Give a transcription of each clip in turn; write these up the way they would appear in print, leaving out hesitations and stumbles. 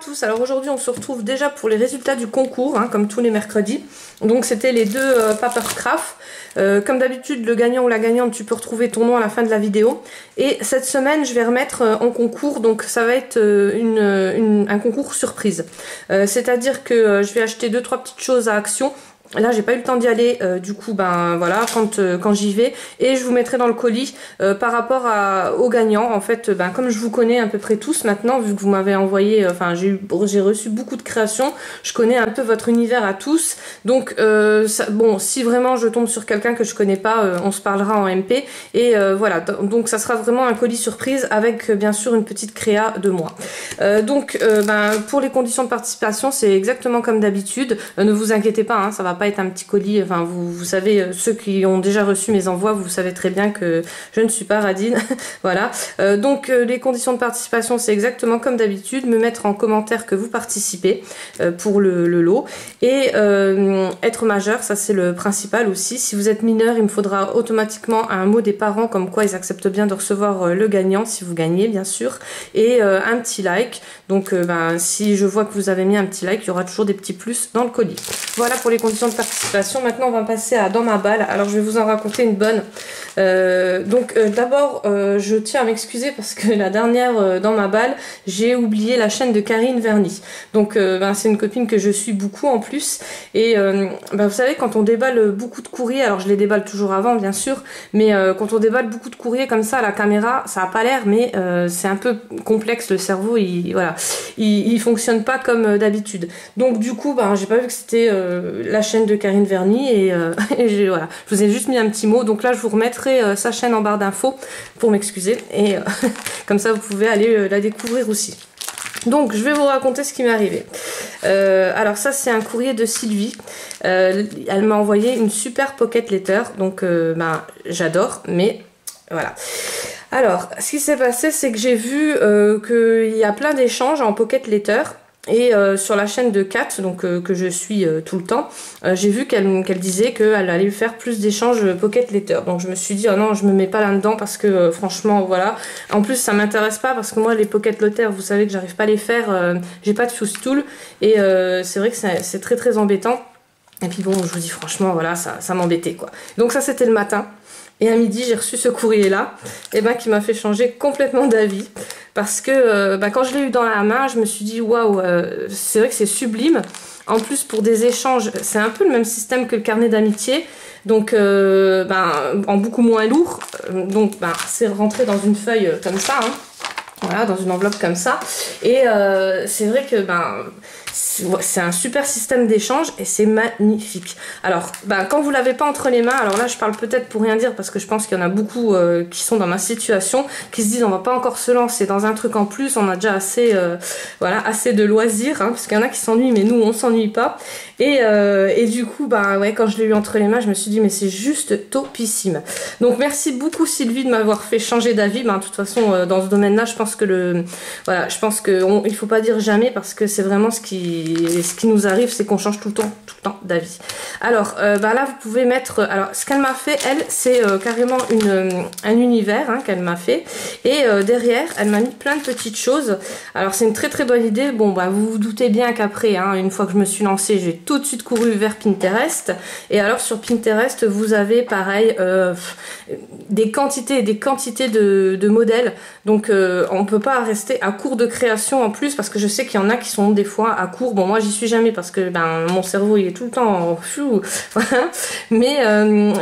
Tous, alors aujourd'hui on se retrouve déjà pour les résultats du concours, hein, comme tous les mercredis. Donc c'était les deux Papercraft. Comme d'habitude, le gagnant ou la gagnante, tu peux retrouver ton nom à la fin de la vidéo. Et cette semaine, je vais remettre en concours, donc ça va être un concours surprise. C'est-à-dire que je vais acheter 2-3 petites choses à Action. Là, j'ai pas eu le temps d'y aller, du coup, ben voilà, quand j'y vais, et je vous mettrai dans le colis par rapport aux gagnants. En fait, ben comme je vous connais à peu près tous maintenant, vu que vous m'avez envoyé, enfin j'ai reçu beaucoup de créations, je connais un peu votre univers à tous. Donc bon, si vraiment je tombe sur quelqu'un que je connais pas, on se parlera en MP. Et voilà, donc ça sera vraiment un colis surprise avec bien sûr une petite créa de moi. Donc ben pour les conditions de participation, c'est exactement comme d'habitude. Ne vous inquiétez pas, hein, ça va pas être un petit colis, enfin vous savez, ceux qui ont déjà reçu mes envois, vous savez très bien que je ne suis pas radine. Voilà, donc les conditions de participation, c'est exactement comme d'habitude, me mettre en commentaire que vous participez pour le lot, et être majeur, ça c'est le principal aussi. Si vous êtes mineur, il me faudra automatiquement un mot des parents comme quoi ils acceptent bien de recevoir le gagnant, si vous gagnez bien sûr, et un petit like. Donc ben, si je vois que vous avez mis un petit like, il y aura toujours des petits plus dans le colis. Voilà pour les conditions de participation. Maintenant on va passer à dans ma balle. Alors je vais vous en raconter une bonne. D'abord je tiens à m'excuser parce que la dernière dans ma balle, j'ai oublié la chaîne de Karine Verny. Donc ben, c'est une copine que je suis beaucoup en plus, et ben, vous savez, quand on déballe beaucoup de courriers, alors je les déballe toujours avant bien sûr, mais quand on déballe beaucoup de courriers comme ça à la caméra, ça a pas l'air, mais c'est un peu complexe, le cerveau il fonctionne pas comme d'habitude. Donc du coup ben, j'ai pas vu que c'était la chaîne de Karine Verny, et voilà, je vous ai juste mis un petit mot. Donc là je vous remettrai sa chaîne en barre d'infos pour m'excuser, et comme ça vous pouvez aller la découvrir aussi. Donc je vais vous raconter ce qui m'est arrivé. Alors ça c'est un courrier de Sylvie. Elle m'a envoyé une super pocket letter, donc ben, j'adore, mais voilà. Alors ce qui s'est passé, c'est que j'ai vu qu'il y a plein d'échanges en pocket letter. Et sur la chaîne de Kat, donc que je suis tout le temps, j'ai vu qu'elle disait qu'elle allait faire plus d'échanges pocket letter. Donc je me suis dit, oh non, je me mets pas là-dedans parce que franchement, voilà. En plus, ça m'intéresse pas parce que moi, les pocket letter, vous savez que j'arrive pas à les faire. J'ai pas de fuse tool, et c'est vrai que c'est très très embêtant. Et puis bon, je vous dis franchement, voilà, ça m'embêtait quoi. Donc ça, c'était le matin. Et à midi, j'ai reçu ce courrier-là, et ben, qui m'a fait changer complètement d'avis. Parce que ben, quand je l'ai eu dans la main, je me suis dit, waouh, c'est vrai que c'est sublime. En plus, pour des échanges, c'est un peu le même système que le carnet d'amitié. Donc, ben, en beaucoup moins lourd. Donc, ben, c'est rentré dans une feuille comme ça, hein. Voilà, dans une enveloppe comme ça. Et c'est vrai que ben, c'est un super système d'échange, et c'est magnifique. Alors, ben, quand vous l'avez pas entre les mains, alors là je parle peut-être pour rien dire, parce que je pense qu'il y en a beaucoup qui sont dans ma situation, qui se disent on va pas encore se lancer dans un truc en plus, on a déjà assez, voilà, assez de loisirs, hein, parce qu'il y en a qui s'ennuient, mais nous on s'ennuie pas. Et du coup, ben, ouais, quand je l'ai eu entre les mains, je me suis dit mais c'est juste topissime. Donc merci beaucoup Sylvie de m'avoir fait changer d'avis. Ben, de toute façon, dans ce domaine-là, je pense que voilà, je pense que il faut pas dire jamais, parce que c'est vraiment ce qui nous arrive, c'est qu'on change tout le temps d'avis. Alors bah là vous pouvez mettre, alors ce qu'elle m'a fait, elle, c'est carrément un univers, hein, qu'elle m'a fait, et derrière elle m'a mis plein de petites choses. Alors c'est une très très bonne idée. Bon bah vous vous doutez bien qu'après, hein, une fois que je me suis lancée, j'ai tout de suite couru vers Pinterest. Et alors sur Pinterest vous avez pareil des quantités et des quantités de modèles. Donc on peut pas rester à court de création en plus, parce que je sais qu'il y en a qui sont des fois à court. Bon, moi j'y suis jamais parce que ben mon cerveau il est tout le temps fou, voilà. Mais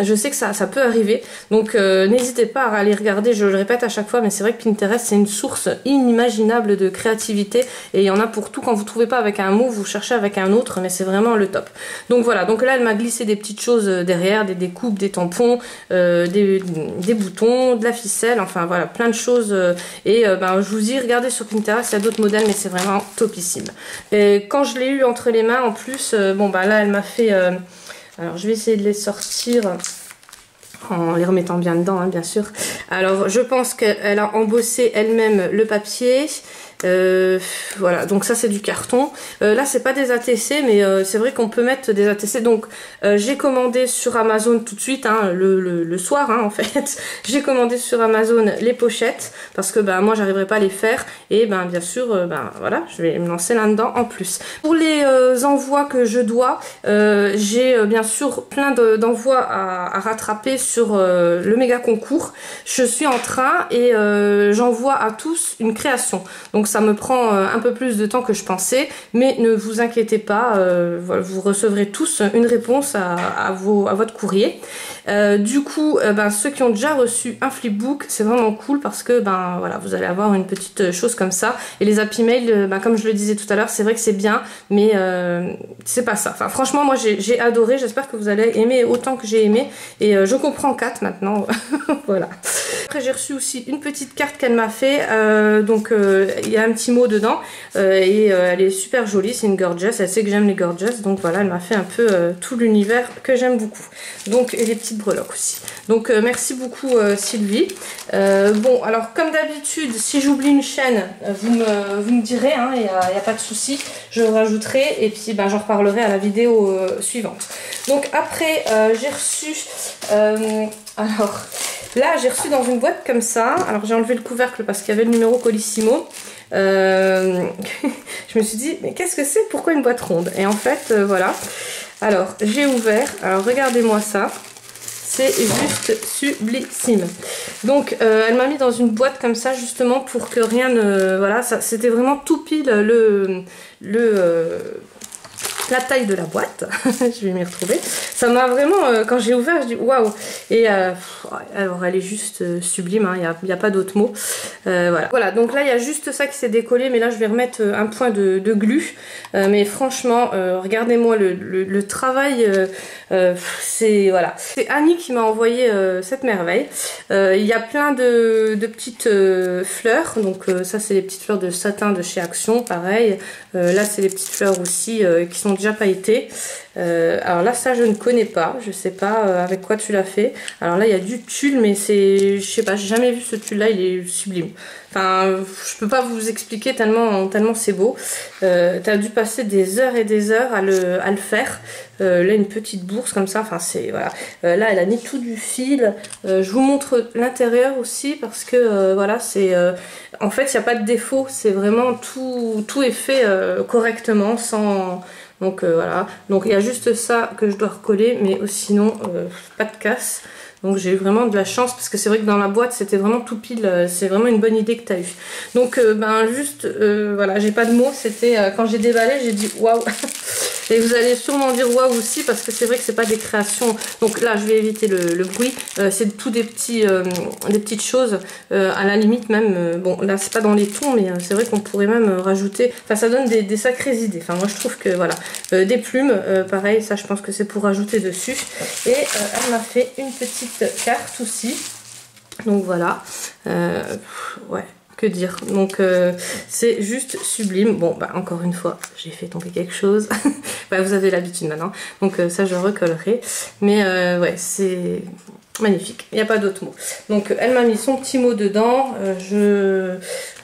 je sais que ça peut arriver. Donc n'hésitez pas à aller regarder, je le répète à chaque fois, mais c'est vrai que Pinterest c'est une source inimaginable de créativité, et il y en a pour tout. Quand vous trouvez pas avec un mot, vous cherchez avec un autre, mais c'est vraiment le top. Donc voilà, donc là elle m'a glissé des petites choses derrière, des découpes, des tampons, des boutons, de la ficelle, enfin voilà, plein de choses. Et ben, je vous dis, regardez sur Pinterest, il y a d'autres modèles, mais c'est vraiment topissime. Et quand je l'ai eu entre les mains en plus, bon bah là elle m'a fait, alors je vais essayer de les sortir en les remettant bien dedans, hein, bien sûr. Alors je pense qu'elle a embossé elle-même le papier. Voilà, donc ça c'est du carton. Là c'est pas des ATC, mais c'est vrai qu'on peut mettre des ATC. Donc j'ai commandé sur Amazon tout de suite, hein, le soir hein, en fait. J'ai commandé sur Amazon les pochettes parce que ben moi j'arriverai pas à les faire et ben bien sûr ben voilà, je vais me lancer là-dedans en plus. Pour les envois que je dois, j'ai bien sûr plein d'envois à rattraper sur le méga concours. Je suis en train et j'envoie à tous une création. Donc ça me prend un peu plus de temps que je pensais, mais ne vous inquiétez pas, vous recevrez tous une réponse à votre courrier. Du coup, ben, ceux qui ont déjà reçu un flipbook, c'est vraiment cool parce que ben voilà, vous allez avoir une petite chose comme ça. Et les Happy Mail, ben, comme je le disais tout à l'heure, c'est vrai que c'est bien, mais c'est pas ça. Enfin, franchement, moi j'ai adoré. J'espère que vous allez aimer autant que j'ai aimé. Et je comprends Kat maintenant. Voilà. Après, j'ai reçu aussi une petite carte qu'elle m'a fait. Donc, il y a un petit mot dedans. Et elle est super jolie. C'est une gorgeous. Elle sait que j'aime les gorgeous. Donc, voilà, elle m'a fait un peu tout l'univers que j'aime beaucoup. Donc, et les petites breloques aussi. Donc, merci beaucoup, Sylvie. Bon, alors, comme d'habitude, si j'oublie une chaîne, vous me direz. Hein, il n'y a pas de souci. Je rajouterai. Et puis, ben, j'en reparlerai à la vidéo suivante. Donc, après, j'ai reçu... alors... Là, j'ai reçu dans une boîte comme ça. Alors, j'ai enlevé le couvercle parce qu'il y avait le numéro Colissimo. Je me suis dit, mais qu'est-ce que c'est? Pourquoi une boîte ronde? Et en fait, voilà. Alors, j'ai ouvert. Alors, regardez-moi ça. C'est juste sublissime. Donc, elle m'a mis dans une boîte comme ça, justement, pour que rien ne... Voilà, c'était vraiment tout pile la taille de la boîte. Je vais m'y retrouver. Ça m'a vraiment, quand j'ai ouvert, je dis waouh. Et alors elle est juste sublime, hein, il n'y a pas d'autre mot. Voilà, donc là il y a juste ça qui s'est décollé, mais là je vais remettre un point de glu. Mais franchement, regardez-moi le travail. C'est voilà. C'est Annie qui m'a envoyé cette merveille. Il y a plein de petites fleurs. Donc ça c'est les petites fleurs de satin de chez Action, pareil. Là c'est les petites fleurs aussi qui sont déjà pailletées. Alors là ça je ne connais pas, je sais pas avec quoi tu l'as fait. Alors là il y a du tulle, mais c'est, je sais pas, j'ai jamais vu ce tulle là, il est sublime. Enfin je peux pas vous expliquer tellement c'est beau. T'as dû passer des heures et des heures à le faire. Là une petite bourse comme ça, enfin c'est voilà. Là elle a mis tout du fil. Je vous montre l'intérieur aussi parce que voilà c'est en fait il n'y a pas de défaut, c'est vraiment tout est fait correctement sans... Donc voilà, donc il y a juste ça que je dois recoller, mais sinon pas de casse. Donc j'ai eu vraiment de la chance parce que c'est vrai que dans la boîte c'était vraiment tout pile, c'est vraiment une bonne idée que tu as eu. Donc ben juste voilà, j'ai pas de mots, c'était quand j'ai déballé j'ai dit waouh. Et vous allez sûrement dire waouh aussi parce que c'est vrai que c'est pas des créations. Donc là je vais éviter le bruit, c'est tout des petites choses à la limite même. Bon là c'est pas dans les tons, mais c'est vrai qu'on pourrait même rajouter. Enfin ça donne des sacrées idées. Enfin moi je trouve que voilà, des plumes, pareil ça je pense que c'est pour rajouter dessus. Et elle m'a fait une petite carte aussi. Donc voilà, ouais. Que dire, donc c'est juste sublime. Bon bah encore une fois j'ai fait tomber quelque chose. Bah, vous avez l'habitude maintenant, donc ça je recollerai, mais ouais c'est magnifique, il n'y a pas d'autre mot. Donc elle m'a mis son petit mot dedans, je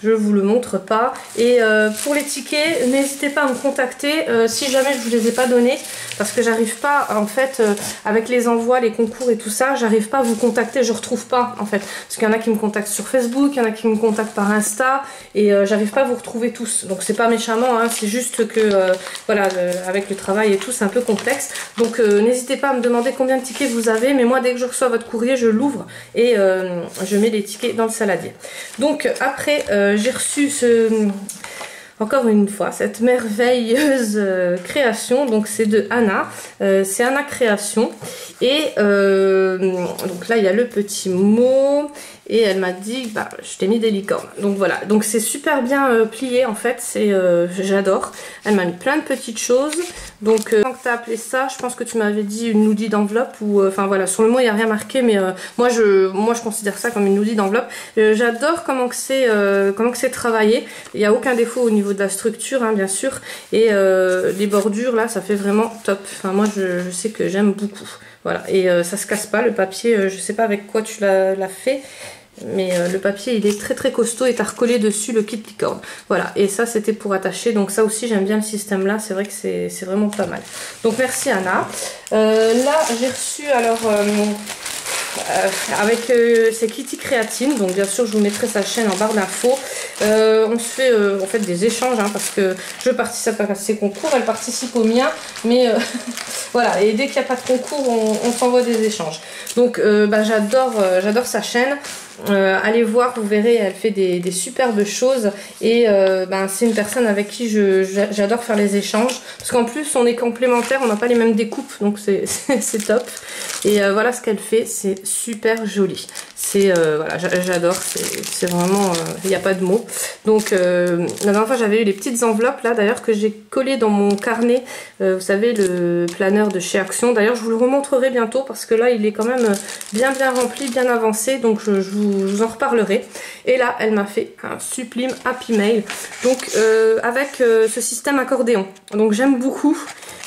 vous le montre pas. Et pour les tickets, n'hésitez pas à me contacter si jamais je vous les ai pas donnés, parce que j'arrive pas en fait avec les envois, les concours et tout ça, j'arrive pas à vous contacter, je retrouve pas en fait, parce qu'il y en a qui me contactent sur Facebook, il y en a qui me contactent par Insta, et j'arrive pas à vous retrouver tous. Donc c'est pas méchamment, hein, c'est juste que voilà, avec le travail et tout c'est un peu complexe. Donc n'hésitez pas à me demander combien de tickets vous avez, mais moi dès que je reçois votre courrier je l'ouvre et je mets les tickets dans le saladier. Donc après j'ai reçu encore une fois cette merveilleuse création. Donc c'est de Anna, c'est Anna Création, et donc là il y a le petit mot. Et elle m'a dit, bah, je t'ai mis des licornes. Donc voilà, donc c'est super bien plié en fait, j'adore. Elle m'a mis plein de petites choses. Donc quand tu as appelé ça, je pense que tu m'avais dit une hoodie d'enveloppe, ou enfin voilà, sur le mot il n'y a rien marqué, mais moi je considère ça comme une hoodie d'enveloppe. J'adore comment que c'est travaillé. Il n'y a aucun défaut au niveau de la structure, hein, bien sûr. Et les bordures là, ça fait vraiment top. Enfin moi je sais que j'aime beaucoup. Voilà, et ça se casse pas le papier, je sais pas avec quoi tu l'as fait. mais le papier il est très costaud et t'as recollé dessus le kit licorne. Voilà, et ça c'était pour attacher, donc ça aussi j'aime bien le système là, c'est vrai que c'est vraiment pas mal. Donc merci Anna. Là j'ai reçu alors avec ces Kitty Créatine, donc bien sûr je vous mettrai sa chaîne en barre d'infos. On se fait en fait des échanges hein, parce que je participe à ses concours, elle participe au mien, mais voilà, et dès qu'il n'y a pas de concours on s'envoie des échanges. Donc j'adore sa chaîne. Allez voir, vous verrez, elle fait des superbes choses et c'est une personne avec qui j'adore faire les échanges parce qu'en plus on est complémentaires, on n'a pas les mêmes découpes, donc c'est top. Et voilà ce qu'elle fait, c'est super joli. C'est voilà, j'adore, c'est vraiment, il n'y a pas de mots. Donc la dernière fois j'avais eu les petites enveloppes là d'ailleurs que j'ai collées dans mon carnet, vous savez le planeur de chez Action. D'ailleurs je vous le remontrerai bientôt parce que là il est quand même bien rempli, bien avancé, donc je vous en reparlerai. Et là elle m'a fait un sublime Happy Mail, donc avec ce système accordéon, donc j'aime beaucoup.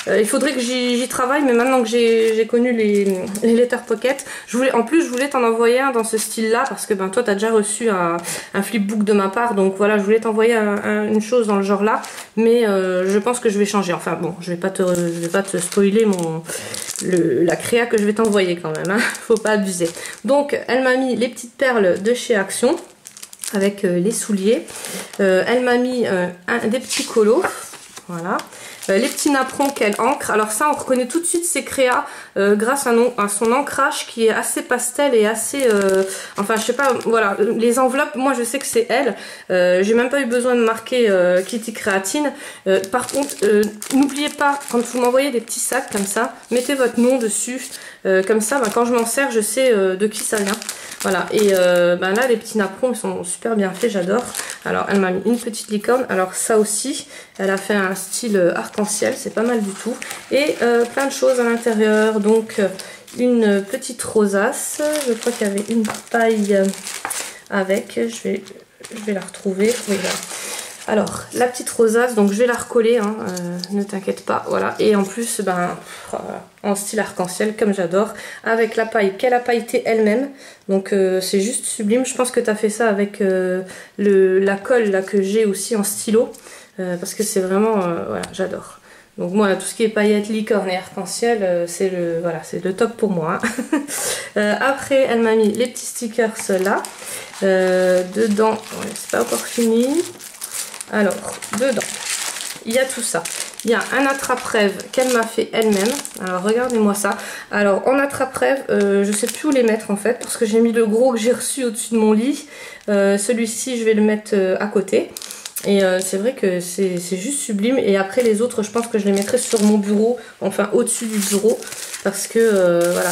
Il faudrait que j'y travaille, mais maintenant que j'ai connu les Letter Pocket, je voulais t'en envoyer un dans ce style là parce que toi t'as déjà reçu un flipbook de ma part, donc voilà, je voulais t'envoyer une chose dans le genre là, mais je pense que je vais changer. Enfin bon, je vais pas te spoiler la créa que je vais t'envoyer quand même, hein. Faut pas abuser. Donc elle m'a mis les petites perles de chez Action avec les souliers, elle m'a mis des petits colos, voilà. Les petits napperons qu'elle ancre. Alors ça on reconnaît tout de suite ses créas grâce à son ancrage qui est assez pastel et assez enfin je sais pas, voilà, les enveloppes moi je sais que c'est elle, j'ai même pas eu besoin de marquer Kitty Créatine. Par contre n'oubliez pas quand vous m'envoyez des petits sacs comme ça, mettez votre nom dessus, comme ça quand je m'en sers je sais de qui ça vient. Voilà, et là les petits napperons ils sont super bien faits, j'adore. Alors elle m'a mis une petite licorne, alors ça aussi elle a fait un style arc-en-ciel, c'est pas mal du tout. Et plein de choses à l'intérieur, donc une petite rosace, je crois qu'il y avait une paille avec, je vais la retrouver, oui voilà. Alors la petite rosace, donc je vais la recoller, hein, ne t'inquiète pas, voilà. Et en plus en style arc-en-ciel comme j'adore, avec la paille qu'elle a pailleté elle-même, donc c'est juste sublime. Je pense que tu as fait ça avec la colle là que j'ai aussi en stylo, parce que c'est vraiment voilà, j'adore. Donc moi tout ce qui est paillettes, licorne et arc-en-ciel, c'est le top pour moi, hein. Après elle m'a mis les petits stickers là, dedans, ouais, c'est pas encore fini. Alors, dedans, il y a tout ça. Il y a un attrape-rêve qu'elle m'a fait elle-même. Alors, regardez-moi ça. Alors, en attrape-rêve, je sais plus où les mettre en fait, parce que j'ai mis le gros que j'ai reçu au-dessus de mon lit. Celui-ci, je vais le mettre à côté. Et c'est vrai que c'est juste sublime. Et après, les autres, je pense que je les mettrai sur mon bureau, enfin au-dessus du bureau, parce que voilà,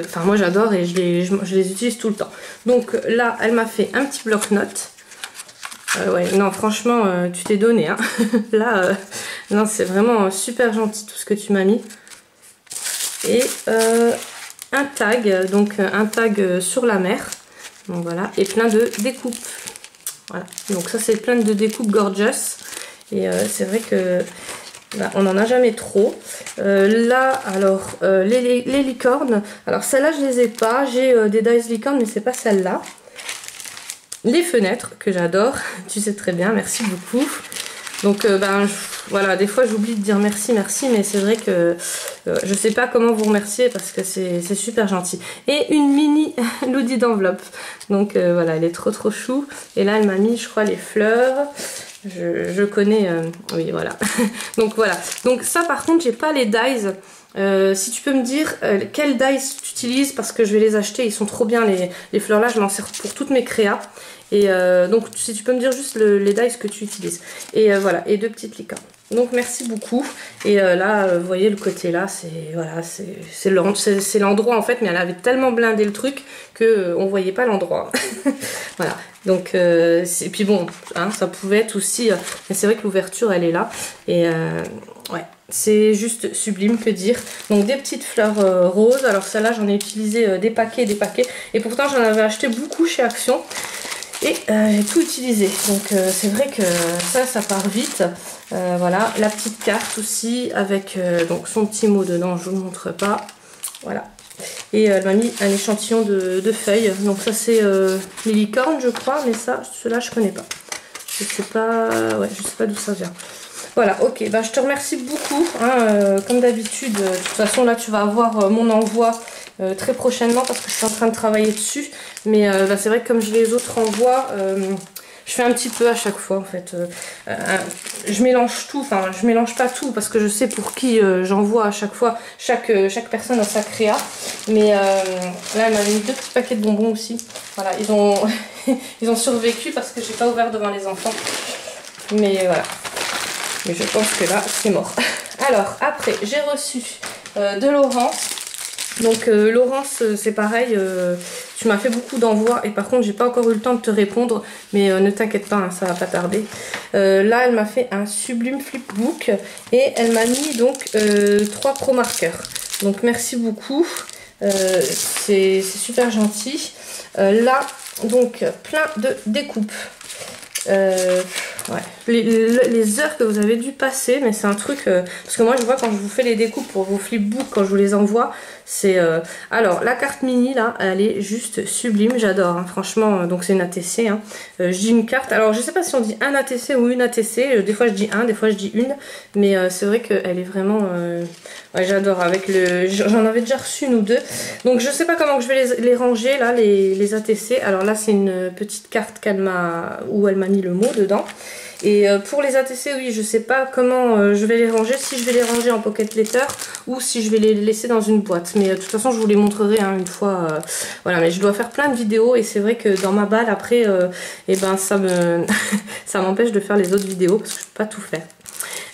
enfin, moi j'adore et je les utilise tout le temps. Donc là, elle m'a fait un petit bloc-notes. Ouais, non, franchement, tu t'es donné, hein. Là, non, c'est vraiment super gentil tout ce que tu m'as mis. Et un tag, donc un tag sur la mer. Donc voilà, et plein de découpes. Voilà, donc ça c'est plein de découpes gorgeous. Et c'est vrai que on n'en a jamais trop. Là, alors, les licornes. Alors celles-là, je les ai pas. J'ai des dies licornes, mais c'est pas celle-là. Les fenêtres que j'adore, tu sais très bien, merci beaucoup. Donc voilà, des fois j'oublie de dire merci, mais c'est vrai que je sais pas comment vous remercier parce que c'est super gentil. Et une mini Loody d'enveloppe. Donc voilà, elle est trop chou. Et là elle m'a mis, je crois, les fleurs. Je connais, oui voilà. Donc voilà, donc ça par contre j'ai pas les dies. Si tu peux me dire quels dies tu utilises, parce que je vais les acheter, ils sont trop bien les fleurs là, je m'en sers pour toutes mes créas. Et donc si tu peux me dire juste les dies que tu utilises. Et voilà, et deux petites licornes. Donc merci beaucoup. Et là, vous voyez le côté là, c'est l'endroit en fait, mais elle avait tellement blindé le truc que on voyait pas l'endroit. Voilà. Donc et puis bon, hein, ça pouvait être aussi, mais c'est vrai que l'ouverture elle est là. Et ouais. C'est juste sublime, que dire. Donc des petites fleurs roses. Alors celle-là j'en ai utilisé des paquets. Et pourtant j'en avais acheté beaucoup chez Action. Et j'ai tout utilisé. Donc c'est vrai que ça part vite. Voilà, la petite carte aussi avec donc son petit mot dedans. Je vous le montre pas. Voilà. Et elle m'a mis un échantillon de feuilles. Donc ça c'est les licornes je crois, mais ça, ceux-là je connais pas. Je sais pas, ouais, je sais pas d'où ça vient. Voilà, ok, bah, je te remercie beaucoup, hein, comme d'habitude. De toute façon là tu vas avoir mon envoi très prochainement parce que je suis en train de travailler dessus. Mais bah, c'est vrai que comme je les autres envois, je fais un petit peu à chaque fois en fait. Je mélange tout, enfin je mélange pas tout parce que je sais pour qui j'envoie à chaque fois. Chaque personne a sa créa. Mais là elle m'a mis 2 petits paquets de bonbons aussi. Voilà, ils ont, ils ont survécu parce que j'ai pas ouvert devant les enfants. Mais voilà. Mais je pense que là c'est mort. Alors après j'ai reçu de Laurence. Donc Laurence c'est pareil, tu m'as fait beaucoup d'envois et par contre j'ai pas encore eu le temps de te répondre, mais ne t'inquiète pas, hein, ça va pas tarder. Là elle m'a fait un sublime flipbook et elle m'a mis donc 3 pro marqueurs. Donc merci beaucoup, c'est super gentil. Là donc plein de découpes. Ouais. Les heures que vous avez dû passer, mais c'est un truc parce que moi je vois quand je vous fais les découpes pour vos flipbooks, quand je vous les envoie, c'est alors la carte mini là elle est juste sublime, j'adore hein, franchement. Donc c'est une ATC hein. Je dis une carte, alors je sais pas si on dit un ATC ou une ATC, des fois je dis un, des fois je dis une, mais c'est vrai qu'elle est vraiment ouais, j'adore. Avec le, j'en avais déjà reçu une ou deux, donc je sais pas comment que je vais les ranger là, les ATC. Alors là c'est une petite carte qu'elle m'a, où elle m'a mis le mot dedans. Et pour les ATC, oui, je sais pas comment je vais les ranger, si je vais les ranger en pocket letter ou si je vais les laisser dans une boîte. Mais de toute façon, je vous les montrerai hein, une fois. Voilà, mais je dois faire plein de vidéos et c'est vrai que dans ma balle, après, et ben, ça ça m'empêche de faire les autres vidéos parce que je peux pas tout faire.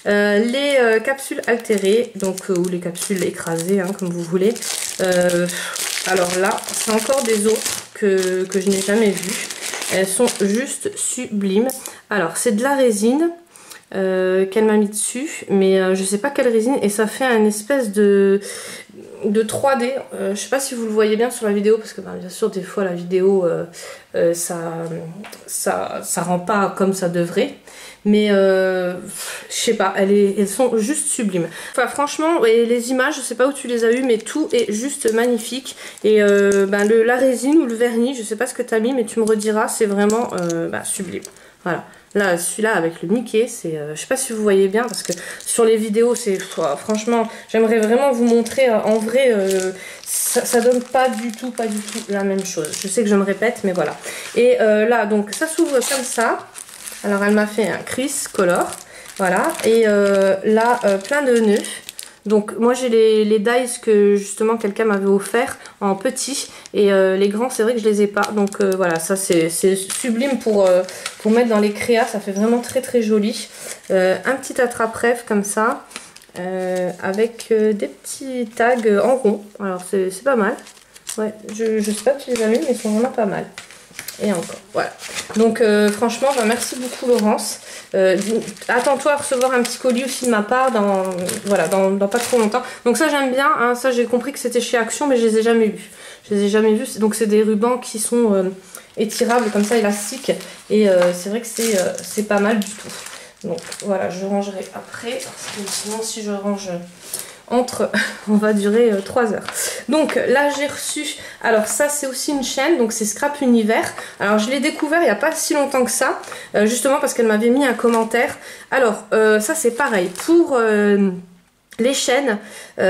Les capsules altérées, donc ou les capsules écrasées, hein, comme vous voulez. Alors là, c'est encore des autres que je n'ai jamais vues. Elles sont juste sublimes. Alors c'est de la résine qu'elle m'a mis dessus, mais je sais pas quelle résine, et ça fait un espèce de 3D. Je sais pas si vous le voyez bien sur la vidéo parce que ben, bien sûr des fois la vidéo ça rend pas comme ça devrait. Mais je sais pas, elles sont juste sublimes. Enfin franchement, et les images, je sais pas où tu les as eues, mais tout est juste magnifique. Et ben, la résine ou le vernis, je sais pas ce que tu as mis, mais tu me rediras, c'est vraiment sublime. Voilà. Là, celui-là avec le Mickey, c'est, je sais pas si vous voyez bien, parce que sur les vidéos, c'est, franchement, j'aimerais vraiment vous montrer, en vrai, ça donne pas du tout la même chose. Je sais que je me répète, mais voilà. Et là, donc, ça s'ouvre comme ça. Alors elle m'a fait un Chris Color, voilà, et là plein de nœuds. Donc moi j'ai les dies que justement quelqu'un m'avait offert en petit, et les grands c'est vrai que je les ai pas. Donc voilà, ça c'est sublime pour mettre dans les créas, ça fait vraiment très très joli. Un petit attrape-rêve comme ça, avec des petits tags en rond, alors c'est pas mal. Ouais, je sais pas si tu les as mis, mais ils sont vraiment pas mal. Et encore, voilà. Donc franchement, bah, merci beaucoup Laurence. Attends-toi à recevoir un petit colis aussi de ma part dans pas trop longtemps. Donc ça j'aime bien, hein, ça j'ai compris que c'était chez Action, mais je les ai jamais vus. Je les ai jamais vus, donc c'est des rubans qui sont étirables comme ça, élastiques. Et c'est vrai que c'est pas mal du tout. Donc voilà, je rangerai après, parce que sinon si je range... on va durer 3 heures. Donc là j'ai reçu, alors ça c'est aussi une chaîne, donc c'est Scrap Univers. Alors je l'ai découvert il n'y a pas si longtemps que ça, justement parce qu'elle m'avait mis un commentaire. Alors ça c'est pareil pour les chaînes.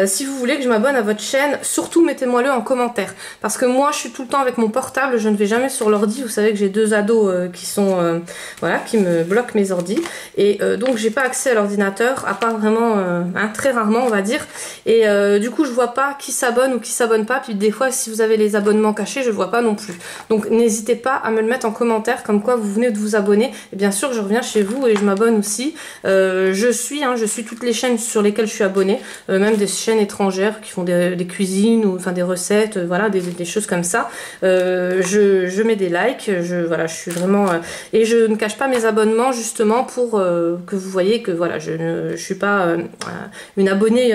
Si vous voulez que je m'abonne à votre chaîne, surtout mettez-moi-le en commentaire, parce que moi je suis tout le temps avec mon portable, je ne vais jamais sur l'ordi. Vous savez que j'ai 2 ados qui sont voilà, qui me bloquent mes ordis, et donc j'ai pas accès à l'ordinateur, à part vraiment très rarement on va dire, et du coup je vois pas qui s'abonne ou qui s'abonne pas, puis des fois si vous avez les abonnements cachés je vois pas non plus. Donc n'hésitez pas à me le mettre en commentaire comme quoi vous venez de vous abonner, et bien sûr je reviens chez vous et je m'abonne aussi. Je suis toutes les chaînes sur lesquelles je suis abonnée, même des chaînes étrangères qui font des cuisines ou enfin des recettes, voilà, des choses comme ça. Je mets des likes, voilà, je suis vraiment et je ne cache pas mes abonnements justement pour que vous voyez que voilà, je suis pas une abonnée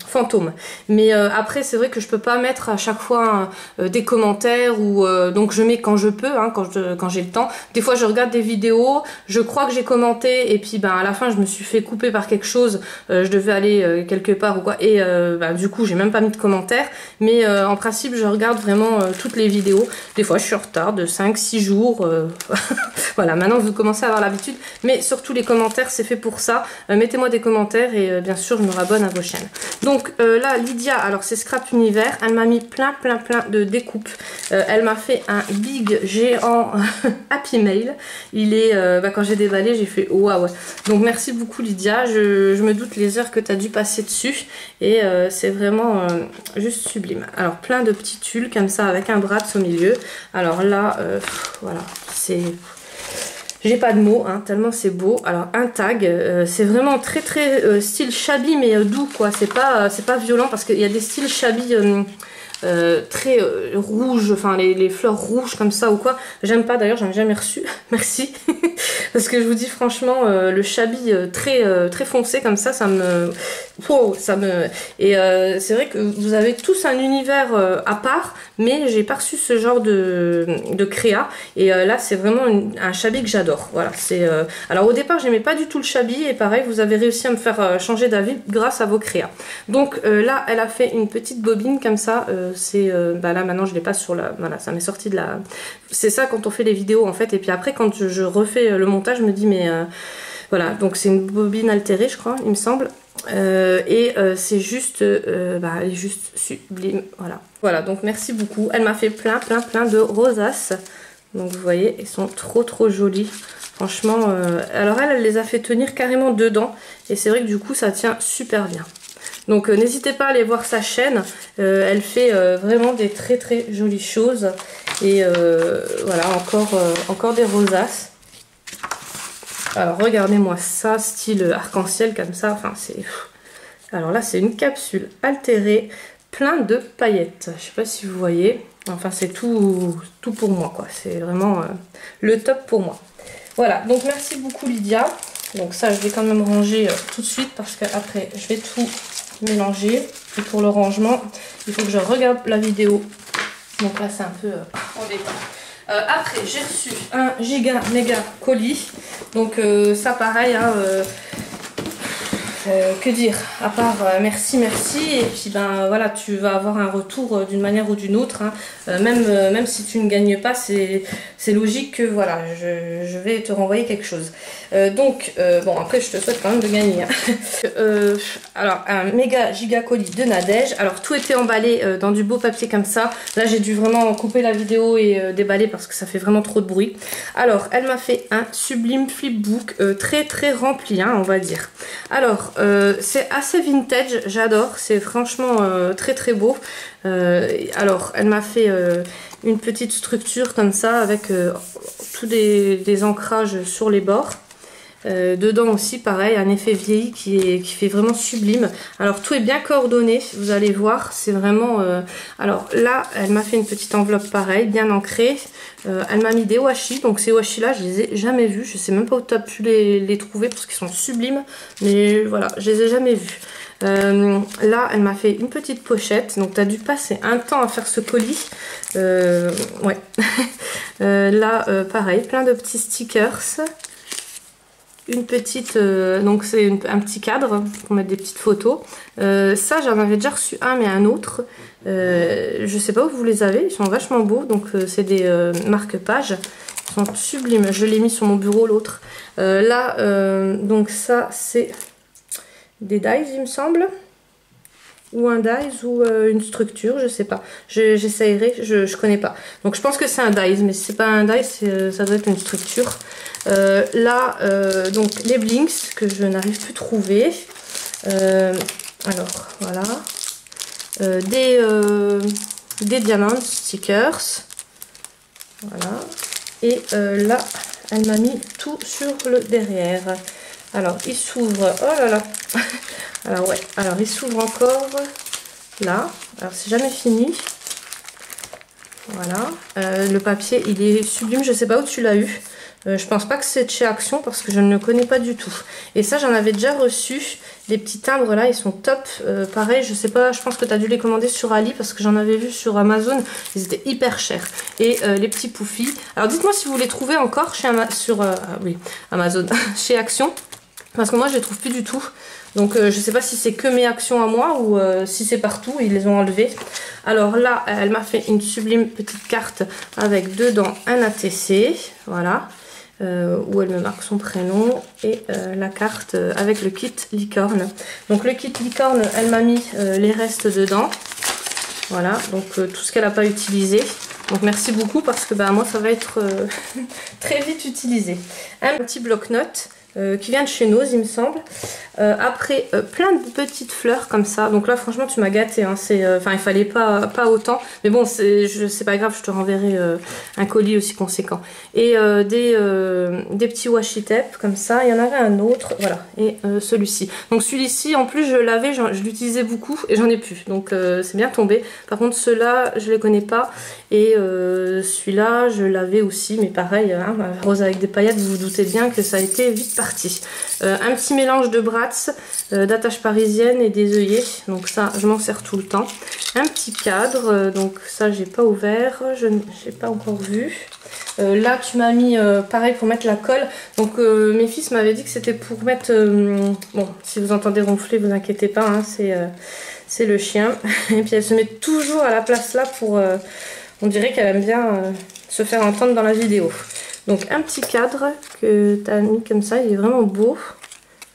fantôme. Mais après c'est vrai que je peux pas mettre à chaque fois des commentaires, ou donc je mets quand je peux, hein, quand j'ai le temps. Des fois je regarde des vidéos, je crois que j'ai commenté et puis ben à la fin je me suis fait couper par quelque chose, je devais aller quelque part ou quoi. Et bah, du coup, j'ai même pas mis de commentaires. Mais en principe, je regarde vraiment toutes les vidéos. Des fois, je suis en retard de 5-6 jours. Voilà, maintenant, vous commencez à avoir l'habitude. Mais surtout, les commentaires, c'est fait pour ça. Mettez-moi des commentaires et bien sûr, je me rabonne à vos chaînes. Donc là, Lydia, alors c'est Scrap Univers. Elle m'a mis plein de découpes. Elle m'a fait un big géant Happy Mail. Il est, bah, quand j'ai déballé, j'ai fait waouh. Donc merci beaucoup Lydia. Je me doute les heures que tu as dû passer dessus. Et c'est vraiment juste sublime. Alors plein de petits tulles comme ça avec un bras au milieu. Alors là, voilà, c'est... J'ai pas de mots, hein, tellement c'est beau. Alors un tag, c'est vraiment très style shabby mais doux quoi. C'est pas violent parce qu'il y a des styles shabby très rouges, enfin les fleurs rouges comme ça ou quoi. J'aime pas, d'ailleurs j'en ai jamais reçu. Merci. Parce que je vous dis franchement, le shabby très foncé comme ça me... Wow, ça me... Et c'est vrai que vous avez tous un univers à part, mais j'ai pas reçu ce genre de créa. Et là c'est vraiment un shabby que j'adore. Voilà, c'est... Alors au départ j'aimais pas du tout le shabby et pareil, vous avez réussi à me faire changer d'avis grâce à vos créas. Donc là elle a fait une petite bobine comme ça. C'est bah là maintenant je l'ai pas sur la... Voilà, ça m'est sorti de la... C'est ça quand on fait les vidéos en fait. Et puis après quand je refais le montage, je me dis mais... Voilà, donc c'est une bobine altérée je crois, il me semble. C'est juste, bah, elle est juste sublime, voilà, donc merci beaucoup. Elle m'a fait plein de rosaces, donc vous voyez, elles sont trop jolies, franchement. Alors elle les a fait tenir carrément dedans, et c'est vrai que du coup ça tient super bien. Donc n'hésitez pas à aller voir sa chaîne, elle fait vraiment des très jolies choses, et voilà, encore des rosaces. Alors regardez-moi ça, style arc-en-ciel comme ça, enfin c'est... Alors là c'est une capsule altérée, plein de paillettes, je sais pas si vous voyez, enfin c'est tout pour moi quoi, c'est vraiment le top pour moi. Voilà, donc merci beaucoup Lydia, donc ça je vais quand même ranger tout de suite parce qu'après je vais tout mélanger, et pour le rangement il faut que je regarde la vidéo, donc là c'est un peu embêtant. Après j'ai reçu un giga méga colis, donc ça pareil hein, que dire à part merci et puis ben voilà, tu vas avoir un retour d'une manière ou d'une autre hein. Même si tu ne gagnes pas, c'est logique que voilà, je vais te renvoyer quelque chose. Bon après je te souhaite quand même de gagner hein. Alors un méga giga colis de Nadège. Alors tout était emballé dans du beau papier comme ça. Là j'ai dû vraiment couper la vidéo et déballer parce que ça fait vraiment trop de bruit. Alors elle m'a fait un sublime flipbook très rempli hein, on va dire. Alors c'est assez vintage, j'adore, c'est franchement très beau. Alors elle m'a fait une petite structure comme ça avec tous des ancrages sur les bords. Dedans aussi pareil, un effet vieilli qui fait vraiment sublime. Alors tout est bien coordonné, vous allez voir, c'est vraiment... Alors là elle m'a fait une petite enveloppe pareil, bien ancrée. Elle m'a mis des washi, donc ces washi là je les ai jamais vus, je sais même pas où tu as pu les trouver parce qu'ils sont sublimes, mais voilà, je les ai jamais vus. Là elle m'a fait une petite pochette, donc tu as dû passer un temps à faire ce colis. Ouais. Là pareil, plein de petits stickers. Une petite, donc c'est un petit cadre pour mettre des petites photos. Ça j'en avais déjà reçu un mais un autre. Je sais pas où vous les avez, ils sont vachement beaux. Donc c'est des marque-pages, ils sont sublimes. Je l'ai mis sur mon bureau l'autre. Là donc ça c'est des dies il me semble. Ou un dies ou une structure, je sais pas. J'essayerai, je connais pas. Donc je pense que c'est un dies, mais si c'est pas un dies, ça doit être une structure. Là, donc les blinks que je n'arrive plus à trouver. Alors voilà. Des diamants stickers. Voilà. Et là, elle m'a mis tout sur le derrière. Alors il s'ouvre. Oh là là. Alors ouais, alors il s'ouvre encore là, alors c'est jamais fini, voilà, le papier il est sublime, je sais pas où tu l'as eu, je pense pas que c'est de chez Action parce que je ne le connais pas du tout, et ça j'en avais déjà reçu, les petits timbres là ils sont top, pareil je sais pas, je pense que tu as dû les commander sur Ali parce que j'en avais vu sur Amazon, ils étaient hyper chers, et les petits poufis, alors dites moi si vous les trouvez encore chez oui, Amazon, chez Action. Parce que moi je les trouve plus du tout. Donc je sais pas si c'est que mes actions à moi ou si c'est partout, ils les ont enlevés. Alors là, elle m'a fait une sublime petite carte avec dedans un ATC, voilà, où elle me marque son prénom et la carte avec le kit licorne. Donc le kit licorne, elle m'a mis les restes dedans, voilà, donc tout ce qu'elle n'a pas utilisé. Donc merci beaucoup parce que bah, moi ça va être très vite utilisé. Un petit bloc-notes. Qui vient de chez Nose il me semble. Après plein de petites fleurs comme ça, donc là franchement tu m'as gâté, hein. Enfin il fallait pas autant, mais bon c'est pas grave, je te renverrai un colis aussi conséquent. Et des petits washi tape comme ça, il y en avait un autre, voilà, et celui-ci. Donc celui-ci en plus je l'avais, je l'utilisais beaucoup et j'en ai plus, donc c'est bien tombé. Par contre ceux-là je les connais pas, et celui-là je l'avais aussi, mais pareil, hein, rose avec des paillettes, vous vous doutez bien que ça a été vite parti. Un petit mélange de Bratz, d'attache parisienne et des œillets, donc ça je m'en sers tout le temps. Un petit cadre, donc ça j'ai pas ouvert, je n'ai pas encore vu. Là tu m'as mis pareil pour mettre la colle, donc mes fils m'avaient dit que c'était pour mettre, bon si vous entendez ronfler vous inquiétez pas, hein, c'est le chien. Et puis elle se met toujours à la place là pour, on dirait qu'elle aime bien se faire entendre dans la vidéo. Donc un petit cadre que tu as mis comme ça, il est vraiment beau.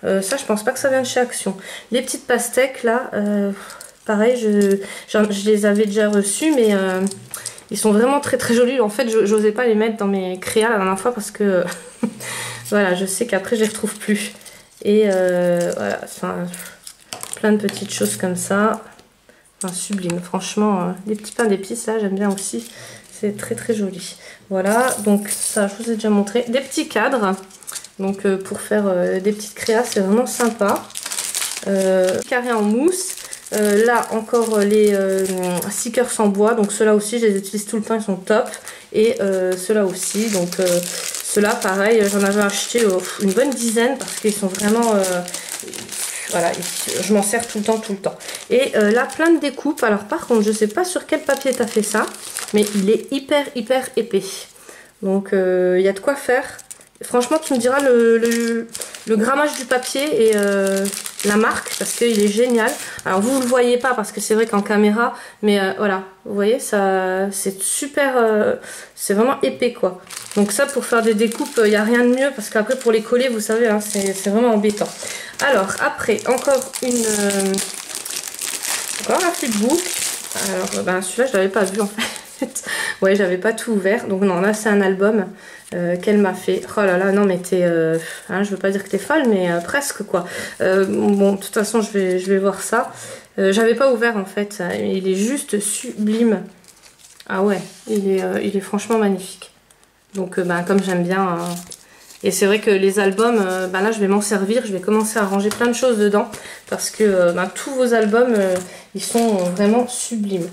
Ça je pense pas que ça vient de chez Action. Les petites pastèques là, pareil je les avais déjà reçus, mais ils sont vraiment très très jolis. En fait j'osais pas les mettre dans mes créas la dernière fois parce que voilà, je sais qu'après je les retrouve plus. Et voilà, enfin, plein de petites choses comme ça. Enfin, sublime, franchement, les petits pains d'épices là j'aime bien aussi. C'est très très joli. Voilà, donc ça je vous ai déjà montré. Des petits cadres, donc pour faire des petites créas, c'est vraiment sympa. Carré en mousse. Là encore les stickers en bois, donc ceux-là aussi je les utilise tout le temps, ils sont top. Et ceux-là aussi, donc ceux-là pareil, j'en avais acheté une bonne dizaine parce qu'ils sont vraiment... voilà, je m'en sers tout le temps. Et là, plein de découpes. Alors par contre, je sais pas sur quel papier tu as fait ça, mais il est hyper épais. Donc il y a de quoi faire. Franchement, tu me diras le grammage du papier et la marque, parce qu'il est génial. Alors vous le voyez pas parce que c'est vrai qu'en caméra, mais voilà, vous voyez, ça c'est super, c'est vraiment épais quoi. Donc ça, pour faire des découpes, il n'y a rien de mieux parce qu'après pour les coller, vous savez, hein, c'est vraiment embêtant. Alors après, encore un flipbook. Alors ben, celui-là, je l'avais pas vu en fait. Ouais, j'avais pas tout ouvert. Donc non, là c'est un album qu'elle m'a fait. Oh là là, non mais t'es... hein, je veux pas dire que t'es folle, mais presque quoi. Bon, de toute façon, je vais voir ça. J'avais pas ouvert en fait. Il est juste sublime. Ah ouais, il est franchement magnifique. Donc ben, comme j'aime bien... Et c'est vrai que les albums, ben là je vais m'en servir, je vais commencer à ranger plein de choses dedans. Parce que ben, tous vos albums, ils sont vraiment sublimes.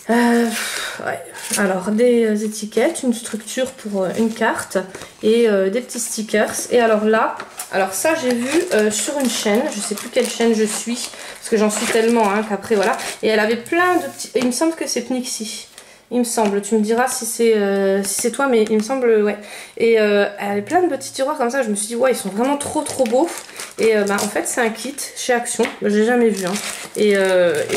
Ouais. Alors des étiquettes, une structure pour une carte et des petits stickers. Et alors là, alors ça j'ai vu sur une chaîne, je sais plus quelle chaîne je suis parce que j'en suis tellement hein, qu'après voilà. Et elle avait plein de petits, et il me semble que c'est Pnixie. Il me semble, tu me diras si c'est toi, mais il me semble, ouais. Et elle avait plein de petits tiroirs comme ça, je me suis dit, ouais, ils sont vraiment trop beaux. Et bah, en fait, c'est un kit chez Action, j'ai jamais vu. Hein. Et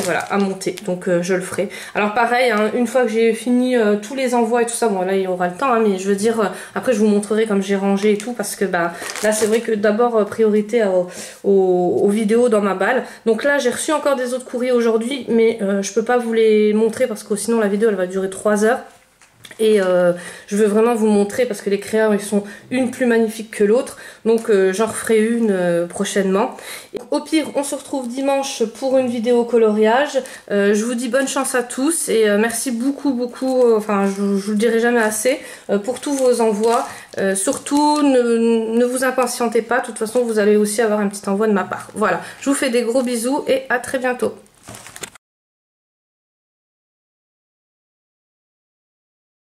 voilà, à monter, donc je le ferai. Alors pareil, hein, une fois que j'ai fini tous les envois et tout ça, bon là, il y aura le temps, hein, mais je veux dire, après je vous montrerai comme j'ai rangé et tout, parce que bah, là, c'est vrai que d'abord, priorité aux vidéos dans ma balle. Donc là, j'ai reçu encore des autres courriers aujourd'hui, mais je peux pas vous les montrer parce que sinon la vidéo, elle va durer 3 heures. Et je veux vraiment vous montrer parce que les créas ils sont une plus magnifique que l'autre, donc j'en referai une prochainement. Et au pire on se retrouve dimanche pour une vidéo coloriage. Je vous dis bonne chance à tous et merci beaucoup enfin je vous le dirai jamais assez pour tous vos envois. Surtout ne vous impatientez pas, de toute façon vous allez aussi avoir un petit envoi de ma part. Voilà, je vous fais des gros bisous et à très bientôt.